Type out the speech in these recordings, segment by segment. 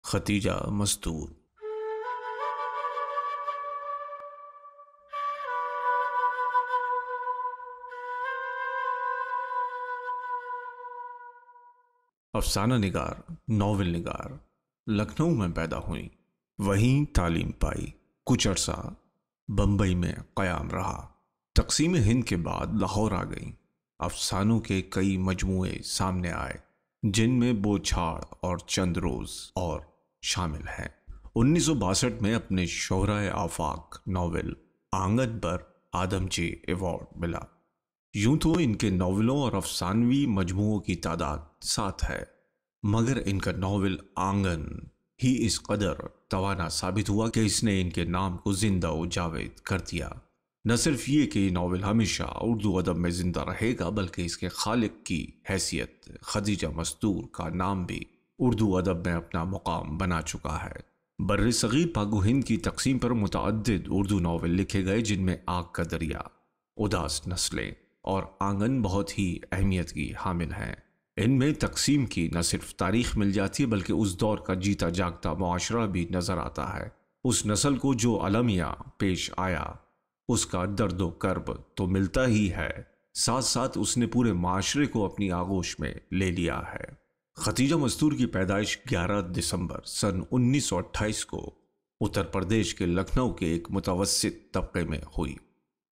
Khadija मस्तूर। अफसाना निगार, novel निगार लखनऊ में पैदा हुई, वहीं तालीम पाई। कुछ अरसा बम्बई में क़याम रहा। तक़सीम हिंद के बाद लाहौर आ गई। अफसानों के कई मजमूए सामने आए, जिनमें बोछाड़ और चंद रोज़ और शामिल हैं। 1962 में अपने शोहराए आफाक नॉवेल आंगन पर आदमजी अवार्ड मिला। यूं तो इनके नॉवलों और अफसानवी मजमूओं की तादाद 7 है, मगर इनका नॉवेल आंगन ही इस कदर तवाना साबित हुआ कि इसने इनके नाम को जिंदा व जावेद कर दिया। न सिर्फ ये कि ये नॉवेल हमेशा उर्दू अदब में जिंदा रहेगा, बल्कि इसके खालिक की हैसियत खतीजा मस्तूर का नाम भी उर्दू अदब में अपना मुकाम बना चुका है। बर्रे सगीर पाक हिंद की तकसीम पर मुतअद्दिद उर्दू नॉवेल लिखे गए, जिनमें आग का दरिया, उदास नस्लें और आंगन बहुत ही अहमियत की हामिल हैं। इनमें तकसीम की न सिर्फ तारीख मिल जाती है, बल्कि उस दौर का जीता जागता मुआशरा भी नजर आता है। उस नस्ल को जो अलमिया पेश आया, उसका दर्दो कर्ब तो मिलता ही है, साथ साथ उसने पूरे माशरे को अपनी आगोश में ले लिया है। खतीजा मस्तूर की पैदाइश 11 दिसंबर सन 1928 को उत्तर प्रदेश के लखनऊ के एक मुतवस्सित तबके में हुई।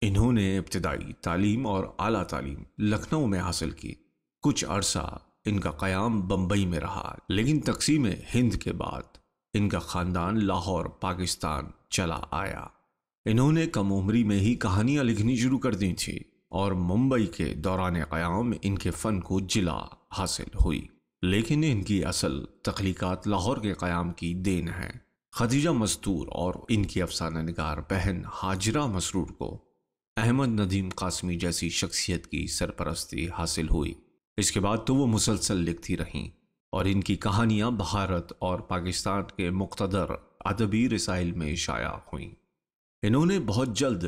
इन्होंने इब्तिदाई तालीम और आला तालीम लखनऊ में हासिल की। कुछ अरसा इनका क़याम बम्बई में रहा, लेकिन तक़सीम हिंद के बाद इनका ख़ानदान लाहौर पाकिस्तान चला आया। इन्होंने कम उम्री में ही कहानियाँ लिखनी शुरू कर दी थी और मुंबई के दौरान क़याम इनके फ़न को जिला हासिल हुई, लेकिन इनकी असल तख्लीक़ात लाहौर के क़याम की देन है। खतीजा मस्तूर और इनकी अफसाना निगार बहन हाजिरा मसरूर को अहमद नदीम कासमी जैसी शख्सियत की सरपरस्ती हासिल हुई। इसके बाद तो वो मुसलसल लिखती रहीं और इनकी कहानियाँ भारत और पाकिस्तान के मुक़्तदर अदबी रसाइल में शाया हुईं। इन्होंने बहुत जल्द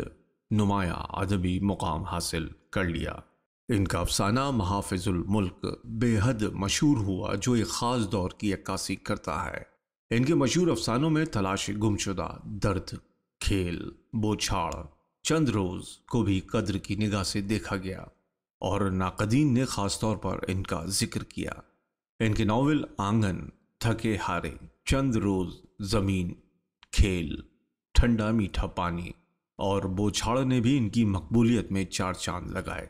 नुमाया अदबी मुकाम हासिल कर लिया। इनका अफसाना महाफिजुल मुल्क बेहद मशहूर हुआ, जो एक ख़ास दौर की अक्कासी करता है। इनके मशहूर अफसानों में तलाश गुमशुदा, दर्द, खेल, बोछाड़, चंद रोज़ को भी कद्र की निगाह से देखा गया और नाक़दीन ने ख़ास तौर पर इनका जिक्र किया। इनके नावल आंगन, थके हारे, चंद रोज़, ज़मीन, खेल, ठंडा मीठा पानी और बोछाड़ ने भी इनकी मकबूलियत में 4 चांद लगाए।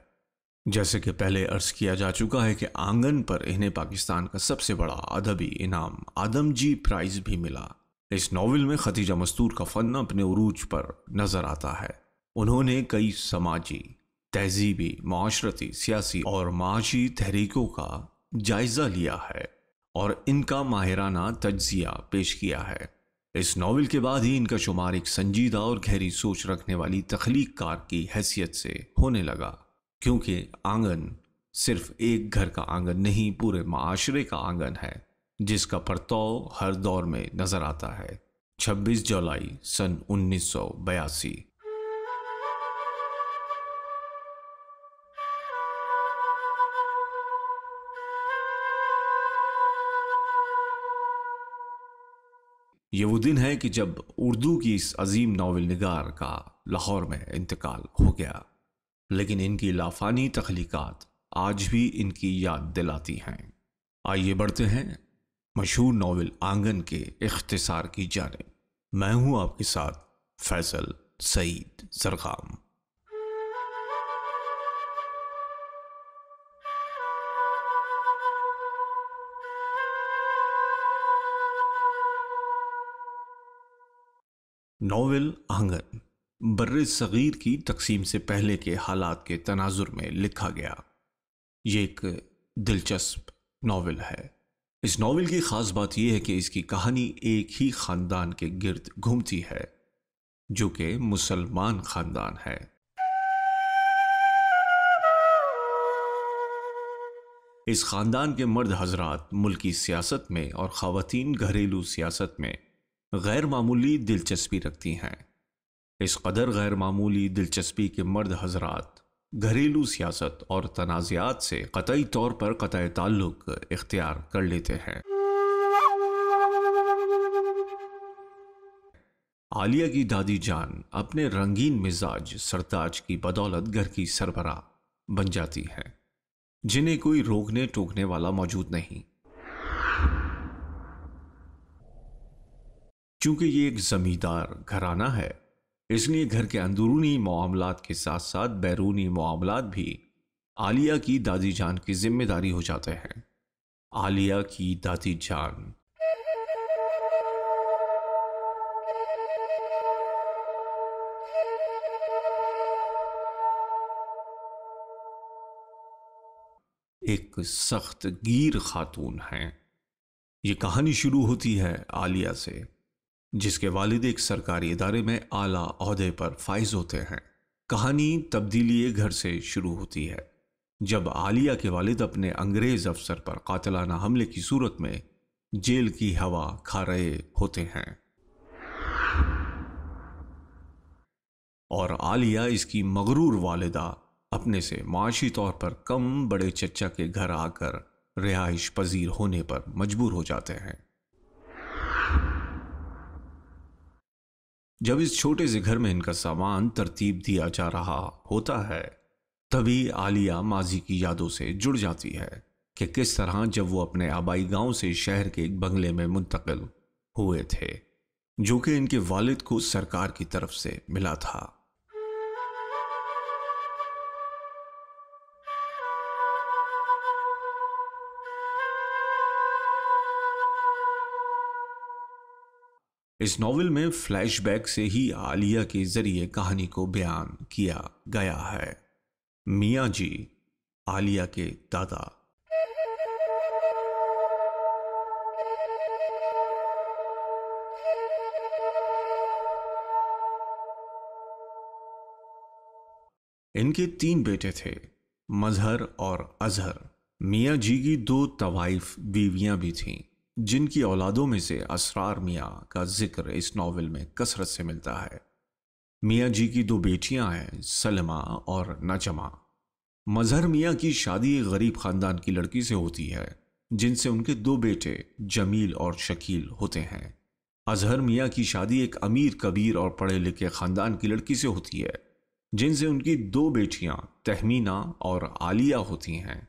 जैसे कि पहले अर्ज़ किया जा चुका है कि आंगन पर इन्हें पाकिस्तान का सबसे बड़ा अदबी इनाम आदमजी प्राइज़ भी मिला। इस नावल में खतीजा मस्तूर का फ़न अपने उरूज पर नज़र आता है। उन्होंने कई समाजी, तहजीबी, माशरती, सियासी और माशी तहरीकों का जायज़ा लिया है और इनका माहिराना तज्ज़िया पेश किया है। इस नावल के बाद ही इनका शुमार एक संजीदा और गहरी सोच रखने वाली तख्लीक़कार की हैसियत से होने लगा, क्योंकि आंगन सिर्फ एक घर का आंगन नहीं, पूरे माशरे का आंगन है, जिसका परतौ हर दौर में नज़र आता है। 26 जुलाई सन 1982। ये वो दिन है कि जब उर्दू की इस अजीम नावल निगार का लाहौर में इंतकाल हो गया, लेकिन इनकी लाफानी तख्लीक़ात आज भी इनकी याद दिलाती हैं। आइए बढ़ते हैं मशहूर नावल आंगन के इख्तिसार की जानिब। मैं हूँ आपके साथ फैसल सईद ज़रग़ाम। नावल आंगन बर्रे सगीर की तकसीम से पहले के हालात के तनाजुर में लिखा गया। ये एक दिलचस्प नावल है। इस नावल की ख़ास बात यह है कि इसकी कहानी एक ही ख़ानदान के गिर्द घूमती है, जो कि मुसलमान ख़ानदान है। इस ख़ानदान के मर्द हजरात मुल्की सियासत में और ख़वातीन घरेलू सियासत में गैर मामूली दिलचस्पी रखती हैं। इस कदर गैर मामूली दिलचस्पी के मर्द हजरात घरेलू सियासत और तनाज़ात से कतई तौर पर कतई ताल्लुक़ इख्तियार कर लेते हैं। आलिया की दादी जान अपने रंगीन मिजाज सरताज की बदौलत घर की सरबराह बन जाती हैं, जिन्हें कोई रोकने टोकने वाला मौजूद नहीं। चूंकि ये एक जमींदार घराना है, इसलिए घर के अंदरूनी मामलात के साथ साथ बैरूनी मामलात भी आलिया की दादी जान की जिम्मेदारी हो जाते हैं। आलिया की दादी जान एक सख्त गीर खातून हैं। ये कहानी शुरू होती है आलिया से, जिसके वालिद एक सरकारी इदारे में आला ओहदे पर फाइज होते हैं। कहानी तब्दीली घर से शुरू होती है, जब आलिया के वालिद अपने अंग्रेज अफसर पर कातिलाना हमले की सूरत में जेल की हवा खा रहे होते हैं और आलिया इसकी मगरूर वालिदा अपने से माशी तौर पर कम बड़े चचा के घर आकर रिहाइश पजीर होने पर मजबूर हो जाते हैं। जब इस छोटे से घर में इनका सामान तरतीब दिया जा रहा होता है, तभी आलिया माजी की यादों से जुड़ जाती है कि किस तरह जब वो अपने आबाई गांव से शहर के एक बंगले में मुंतकिल हुए थे, जो कि इनके वालिद को सरकार की तरफ से मिला था। इस नॉवेल में फ्लैशबैक से ही आलिया के जरिए कहानी को बयान किया गया है। मियाँ जी, आलिया के दादा। इनके 3 बेटे थे, मजहर और अजहर। मियाँ जी की 2 तवाइफ बीवियां भी थीं, जिनकी औलादों में से असरार मियाँ का जिक्र इस नॉवेल में कसरत से मिलता है। मियाँ जी की 2 बेटियां हैं, सलमा और नजमा। मजहर मियाँ की शादी एक गरीब खानदान की लड़की से होती है, जिनसे उनके 2 बेटे जमील और शकील होते हैं। अजहर मियाँ की शादी एक अमीर कबीर और पढ़े लिखे खानदान की लड़की से होती है, जिनसे उनकी 2 बेटियां तहमीना और आलिया होती हैं।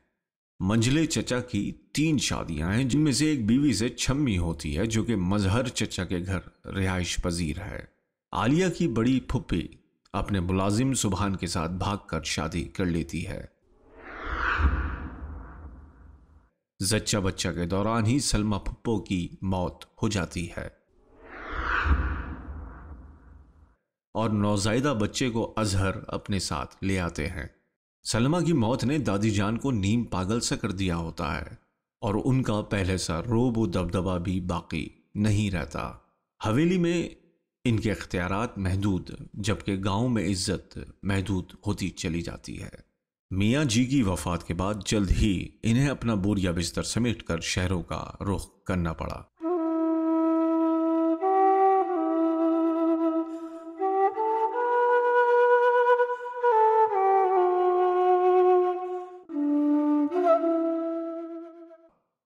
मंझले चचा की 3 शादियां हैं, जिनमें से एक बीवी से छम्मी होती है, जो कि मजहर चचा के घर रिहाइश पजीर है। आलिया की बड़ी फुप्पी अपने मुलाजिम सुबहान के साथ भागकर शादी कर लेती है। जच्चा बच्चा के दौरान ही सलमा फुप्पो की मौत हो जाती है और नौजायदा बच्चे को अजहर अपने साथ ले आते हैं। सलमा की मौत ने दादी जान को नीम पागल सा कर दिया होता है और उनका पहले सा रोब व दबदबा भी बाकी नहीं रहता। हवेली में इनके इख्तियारात महदूद, जबकि गांव में इज्जत महदूद होती चली जाती है। मियाँ जी की वफात के बाद जल्द ही इन्हें अपना बोरिया बिस्तर समेटकर शहरों का रुख करना पड़ा।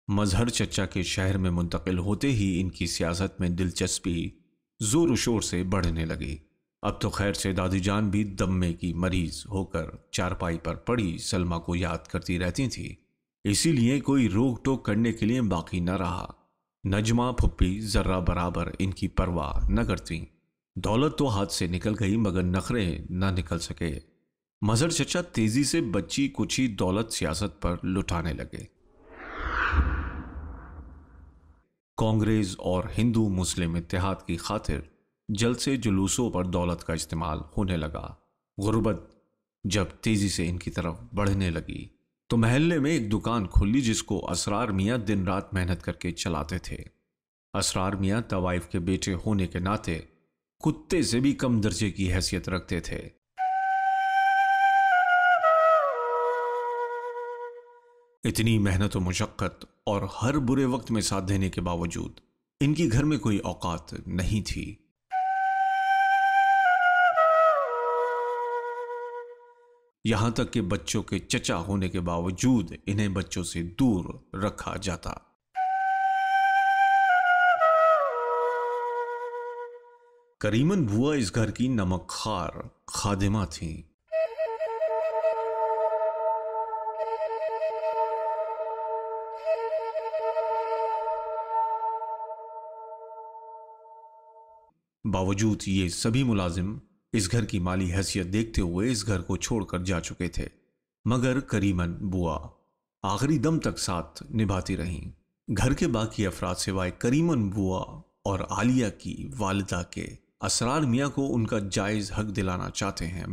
मजहर चचा के शहर में मुंतकिल होते ही इनकी सियासत में दिलचस्पी जोर शोर से बढ़ने लगी। अब तो खैर से दादी जान भी दम्मे की मरीज होकर चारपाई पर पड़ी सलमा को याद करती रहती थी, इसीलिए कोई रोक टोक करने के लिए बाकी न रहा। नजमा फुप्पी जर्रा बराबर इनकी परवाह न करती। दौलत तो हाथ से निकल गई, मगर नखरे न निकल सके। मजहर चचा तेजी से बच्ची कुछ ही दौलत सियासत पर लुटाने लगे। कांग्रेस और हिंदू मुस्लिम इत्तेहाद की खातिर जलसे जुलूसों पर दौलत का इस्तेमाल होने लगा। गुर्बत जब तेजी से इनकी तरफ बढ़ने लगी तो महल्ले में एक दुकान खुली, जिसको असरार मियाँ दिन रात मेहनत करके चलाते थे। असरार मियाँ तवाइफ के बेटे होने के नाते कुत्ते से भी कम दर्जे की हैसियत रखते थे। इतनी मेहनत और मुशक्कत और हर बुरे वक्त में साथ देने के बावजूद इनकी घर में कोई औकात नहीं थी। यहां तक कि बच्चों के चचा होने के बावजूद इन्हें बच्चों से दूर रखा जाता। करीमन बुआ इस घर की नमकखार खादिमा थीं। बावजूद ये सभी मुलाजिम इस घर की माली हैसियत देखते हुए इस घर को छोड़कर जा चुके थे, मगर करीमन बुआ आखिरी दम तक साथ निभाती रहीं। घर के बाकी अफराद सिवाय करीमन बुआ और आलिया की वालिदा के असरार मियाँ को उनका जायज़ हक दिलाना चाहते हैं,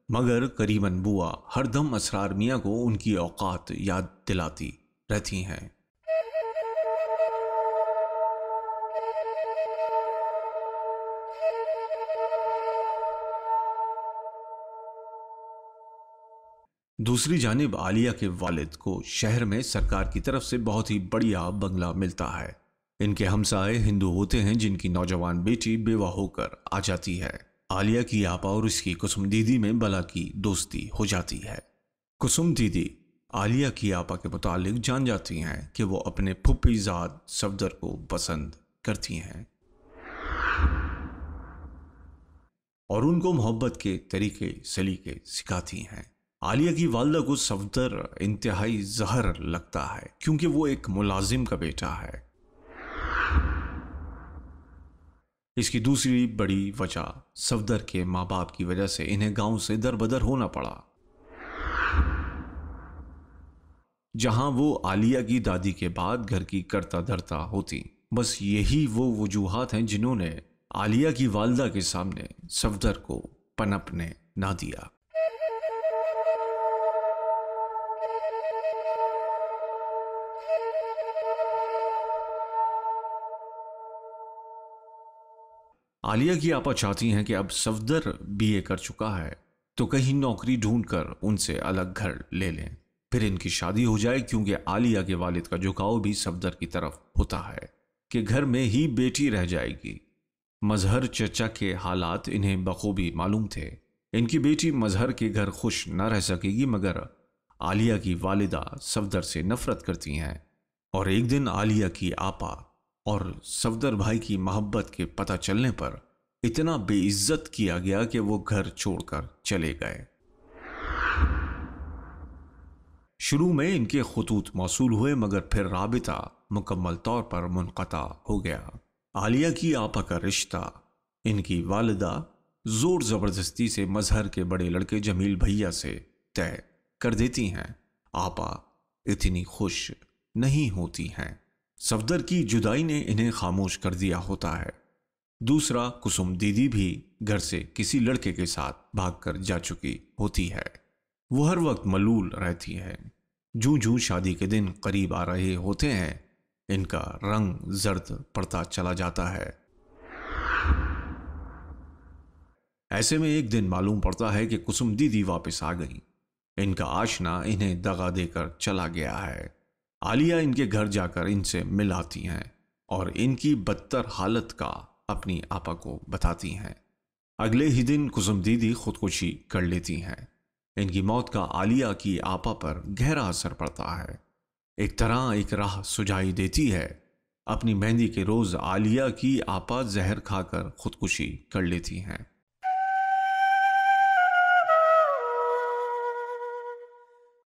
मगर करीमन बुआ हर दम असरार मियाँ को उनकी औकात याद दिलाती रहती हैं। दूसरी जानिब आलिया के वालिद को शहर में सरकार की तरफ से बहुत ही बढ़िया बंगला मिलता है। इनके हमसाए हिंदू होते हैं जिनकी नौजवान बेटी बेवा होकर आ जाती है। आलिया की आपा और उसकी कुसुम दीदी में बला की दोस्ती हो जाती है। कुसुम दीदी आलिया की आपा के मुतालिक जान जाती हैं कि वो अपने फुप्पीजाद सफदर को पसंद करती हैं और उनको मोहब्बत के तरीके सलीके सिखाती हैं। आलिया की वालदा को सफदर इंतहाई जहर लगता है क्योंकि वो एक मुलाजिम का बेटा है। इसकी दूसरी बड़ी वजह सफदर के माँ बाप की वजह से इन्हें गांव से दरबदर होना पड़ा, जहां वो आलिया की दादी के बाद घर की करता धरता होती। बस यही वो वजूहात हैं जिन्होंने आलिया की वालदा के सामने सफदर को पनपने ना दिया। आलिया की आपा चाहती हैं कि अब सफदर बीए कर चुका है तो कहीं नौकरी ढूंढकर उनसे अलग घर ले लें, फिर इनकी शादी हो जाए, क्योंकि आलिया के वालिद का झुकाव भी सफदर की तरफ होता है कि घर में ही बेटी रह जाएगी। मजहर चचा के हालात इन्हें बखूबी मालूम थे। इनकी बेटी मजहर के घर खुश न रह सकेगी, मगर आलिया की वालिदा सफदर से नफरत करती हैं और एक दिन आलिया की आपा और सफदर भाई की मोहब्बत के पता चलने पर इतना बेइज्जत किया गया कि वो घर छोड़कर चले गए। शुरू में इनके खुतूत मौसूल हुए, मगर फिर राबिता मुकम्मल तौर पर मुनक़ता हो गया। आलिया की आपा का रिश्ता इनकी वालिदा जोर जबरदस्ती से मजहर के बड़े लड़के जमील भैया से तय कर देती हैं। आपा इतनी खुश नहीं होती हैं। सफदर की जुदाई ने इन्हें खामोश कर दिया होता है। दूसरा, कुसुम दीदी भी घर से किसी लड़के के साथ भागकर जा चुकी होती है। वो हर वक्त मलूल रहती है। जूं जूं शादी के दिन करीब आ रहे होते हैं, इनका रंग जर्द पड़ता चला जाता है। ऐसे में एक दिन मालूम पड़ता है कि कुसुम दीदी वापस आ गई। इनका आशना इन्हें दगा देकर चला गया है। आलिया इनके घर जाकर इनसे मिल आती हैं और इनकी बदतर हालत का अपनी आपा को बताती हैं। अगले ही दिन कुसुम दीदी खुदकुशी कर लेती हैं। इनकी मौत का आलिया की आपा पर गहरा असर पड़ता है। एक तरह एक राह सुझाई देती है। अपनी मेहंदी के रोज आलिया की आपा जहर खाकर खुदकुशी कर लेती हैं।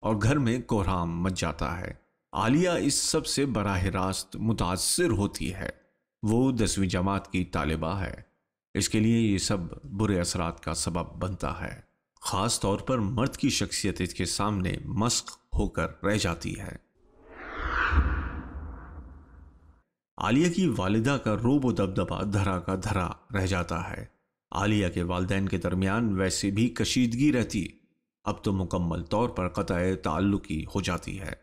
और घर में कोहराम मच जाता है। आलिया इस सब से बराह रास्त मुतासिर होती है। वो 10वीं जमात की तालिबा है। इसके लिए ये सब बुरे असरात का सबब बनता है। ख़ास तौर पर मर्द की शख्सियत इसके सामने मस्क होकर रह जाती है। आलिया की वालिदा का रोब व दबदबा धरा का धरा रह जाता है। आलिया के वालिदैन के दरमियान वैसे भी कशीदगी रहती, अब तो मुकम्मल तौर पर क़तए ताल्लुकी हो जाती है।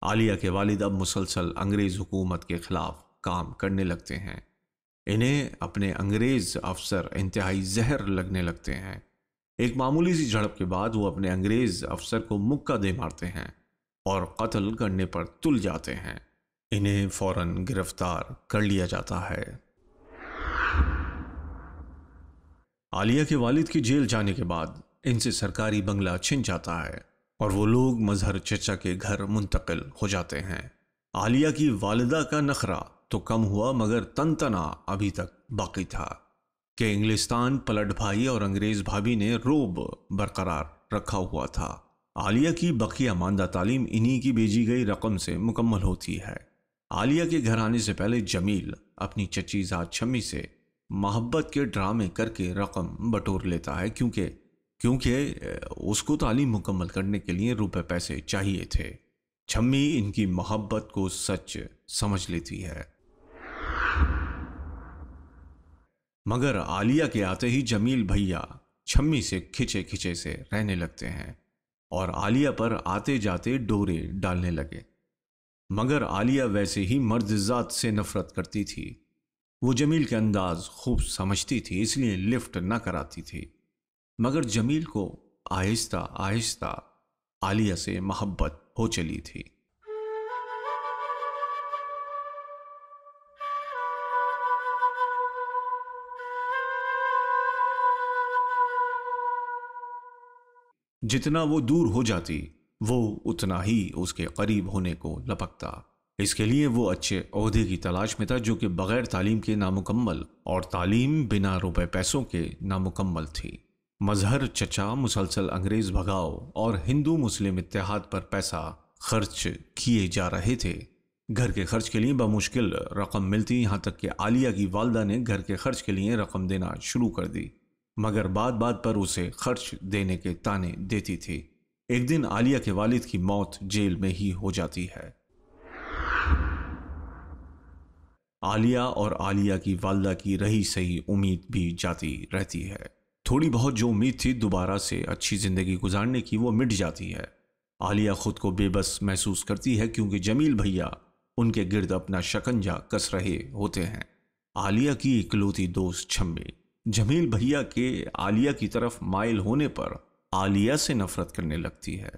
आलिया के वालिद अब मुसलसल अंग्रेज़ हुकूमत के ख़िलाफ़ काम करने लगते हैं। इन्हें अपने अंग्रेज़ अफसर इंतहाई जहर लगने लगते हैं। एक मामूली सी झड़प के बाद वो अपने अंग्रेज़ अफसर को मुक्का दे मारते हैं और कत्ल करने पर तुल जाते हैं। इन्हें फ़ौरन गिरफ्तार कर लिया जाता है। आलिया के वालिद के जेल जाने के बाद इनसे सरकारी बंगला छिन जाता है और वो लोग मजहर चचा के घर मुंतकिल हो जाते हैं। आलिया की वालिदा का नखरा तो कम हुआ, मगर तनतना अभी तक बाकी था। कि इंग्लिस्तान पलट भाई और अंग्रेज भाभी ने रोब बरकरार रखा हुआ था। आलिया की बकिया मानदा तालीम इन्हीं की भेजी गई रकम से मुकम्मल होती है। आलिया के घर आने से पहले जमील अपनी चची ज़ात छम्मी से मोहब्बत के ड्रामे करके रकम बटोर लेता है, क्योंकि उसको तालीम मुकम्मल करने के लिए रुपए पैसे चाहिए थे। छम्मी इनकी मोहब्बत को सच समझ लेती है, मगर आलिया के आते ही जमील भैया छम्मी से खिंचे खिंचे से रहने लगते हैं और आलिया पर आते जाते डोरे डालने लगे। मगर आलिया वैसे ही मर्द-ए-ज़ात से नफरत करती थी। वो जमील के अंदाज खूब समझती थी, इसलिए लिफ्ट न कराती थी। मगर जमील को आहिस्ता आहिस्ता आलिया से मोहब्बत हो चली थी। जितना वो दूर हो जाती, वो उतना ही उसके करीब होने को लपकता। इसके लिए वो अच्छे ओहदे की तलाश में था, जो कि बगैर तालीम के नामुकम्मल और तालीम बिना रुपए पैसों के नामुकम्मल थी। मजहर चचा मुसलसल अंग्रेज भगाओ और हिंदू मुस्लिम इत्तेहाद पर पैसा खर्च किए जा रहे थे। घर के खर्च के लिए बमुश्किल रकम मिलती, यहाँ तक कि आलिया की वालदा ने घर के खर्च के लिए रकम देना शुरू कर दी, मगर बात बात पर उसे खर्च देने के ताने देती थी। एक दिन आलिया के वालिद की मौत जेल में ही हो जाती है। आलिया और आलिया की वालदा की रही सही उम्मीद भी जाती रहती है। थोड़ी बहुत जो उम्मीद थी दोबारा से अच्छी जिंदगी गुजारने की, वो मिट जाती है। आलिया खुद को बेबस महसूस करती है, क्योंकि जमील भैया उनके गिर्द अपना शकंजा कस रहे होते हैं। आलिया की इकलौती दोस्त छम्मी जमील भैया के आलिया की तरफ माइल होने पर आलिया से नफरत करने लगती है।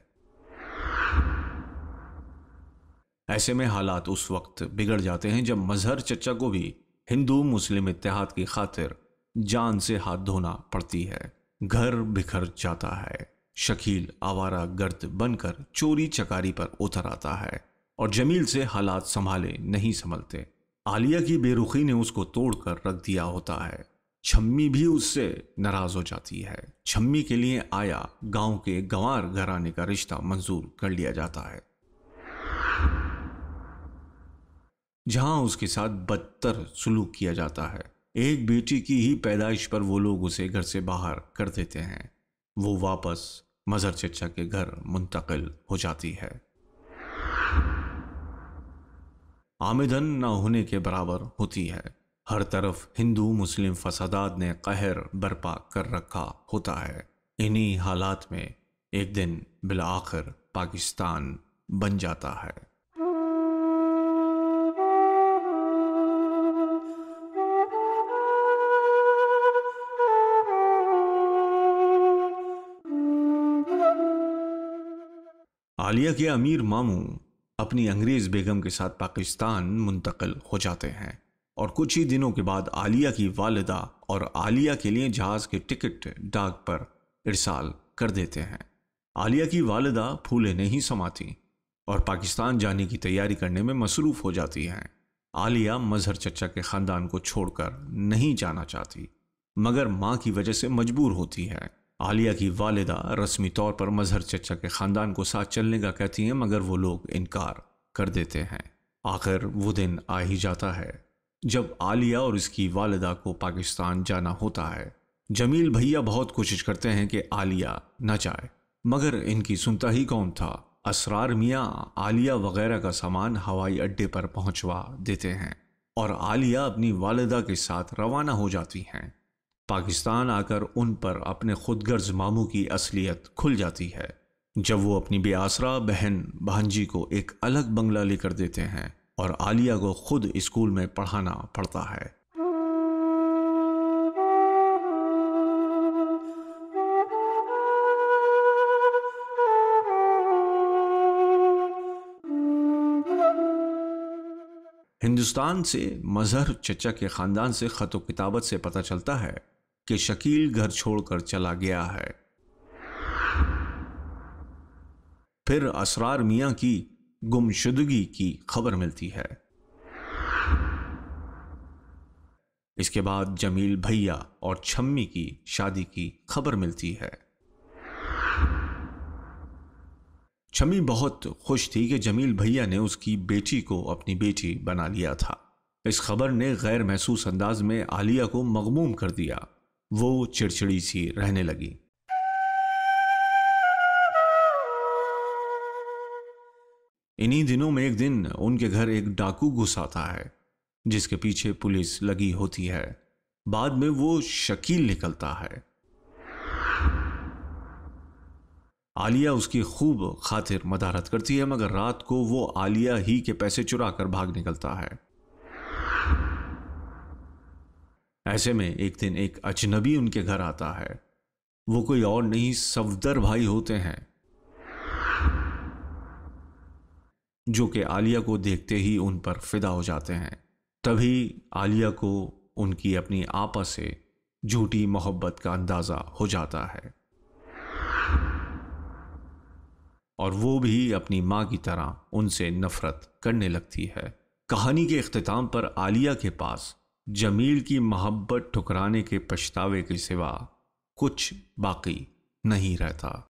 ऐसे में हालात उस वक्त बिगड़ जाते हैं जब मजहर चचा को भी हिंदू मुस्लिम इत्तेहाद की खातिर जान से हाथ धोना पड़ती है। घर बिखर जाता है। शकील आवारा गर्द बनकर चोरी चकारी पर उतर आता है और जमील से हालात संभाले नहीं संभलते। आलिया की बेरुखी ने उसको तोड़कर रख दिया होता है। छम्मी भी उससे नाराज हो जाती है। छम्मी के लिए आया गांव के गंवार घराने का रिश्ता मंजूर कर लिया जाता है, जहां उसके साथ बदतर सुलूक किया जाता है। एक बेटी की ही पैदाइश पर वो लोग उसे घर से बाहर कर देते हैं। वो वापस मजहर चचा के घर मुंतकिल हो जाती है। आमदन न होने के बराबर होती है। हर तरफ हिंदू मुस्लिम फसादात ने कहर बर्पा कर रखा होता है। इन्हीं हालात में एक दिन बिलाखिर पाकिस्तान बन जाता है। आलिया के अमीर मामू अपनी अंग्रेज बेगम के साथ पाकिस्तान मुंतकिल हो जाते हैं और कुछ ही दिनों के बाद आलिया की वालिदा और आलिया के लिए जहाज के टिकट डाक पर इरसाल कर देते हैं। आलिया की वालिदा फूले नहीं समाती और पाकिस्तान जाने की तैयारी करने में मसरूफ हो जाती हैं। आलिया मजहर चचा के खानदान को छोड़कर नहीं जाना चाहती, मगर माँ की वजह से मजबूर होती है। आलिया की वालिदा रस्मी तौर पर मजहर चचा के खानदान को साथ चलने का कहती हैं, मगर वो लोग इनकार कर देते हैं। आखिर वो दिन आ ही जाता है जब आलिया और इसकी वालिदा को पाकिस्तान जाना होता है। जमील भैया बहुत कोशिश करते हैं कि आलिया न जाए, मगर इनकी सुनता ही कौन था। असरार मियाँ आलिया वगैरह का सामान हवाई अड्डे पर पहुंचवा देते हैं और आलिया अपनी वालिदा के साथ रवाना हो जाती हैं। पाकिस्तान आकर उन पर अपने खुदगर्ज मामू की असलियत खुल जाती है, जब वो अपनी बेआसरा बहन भांजी को एक अलग बंगला लेकर देते हैं और आलिया को खुद स्कूल में पढ़ाना पड़ता है। हिंदुस्तान से मजहर चचा के खानदान से खत व किताबत से पता चलता है कि शकील घर छोड़कर चला गया है। फिर असरार मियाँ की गुमशुदगी की खबर मिलती है। इसके बाद जमील भैया और छम्मी की शादी की खबर मिलती है। छम्मी बहुत खुश थी कि जमील भैया ने उसकी बेटी को अपनी बेटी बना लिया था। इस खबर ने गैर महसूस अंदाज में आलिया को मगमूम कर दिया। वो चिड़चिड़ी सी रहने लगी। इन्हीं दिनों में एक दिन उनके घर एक डाकू घुस आता है जिसके पीछे पुलिस लगी होती है। बाद में वो शकील निकलता है। आलिया उसकी खूब खातिर मदारत करती है, मगर रात को वो आलिया ही के पैसे चुरा कर भाग निकलता है। ऐसे में एक दिन एक अजनबी उनके घर आता है। वो कोई और नहीं, सफदर भाई होते हैं, जो कि आलिया को देखते ही उन पर फिदा हो जाते हैं। तभी आलिया को उनकी अपनी आपा से झूठी मोहब्बत का अंदाजा हो जाता है और वो भी अपनी मां की तरह उनसे नफरत करने लगती है। कहानी के इख्तिताम पर आलिया के पास जमील की मोहब्बत ठुकराने के पछतावे के सिवा कुछ बाकी नहीं रहता।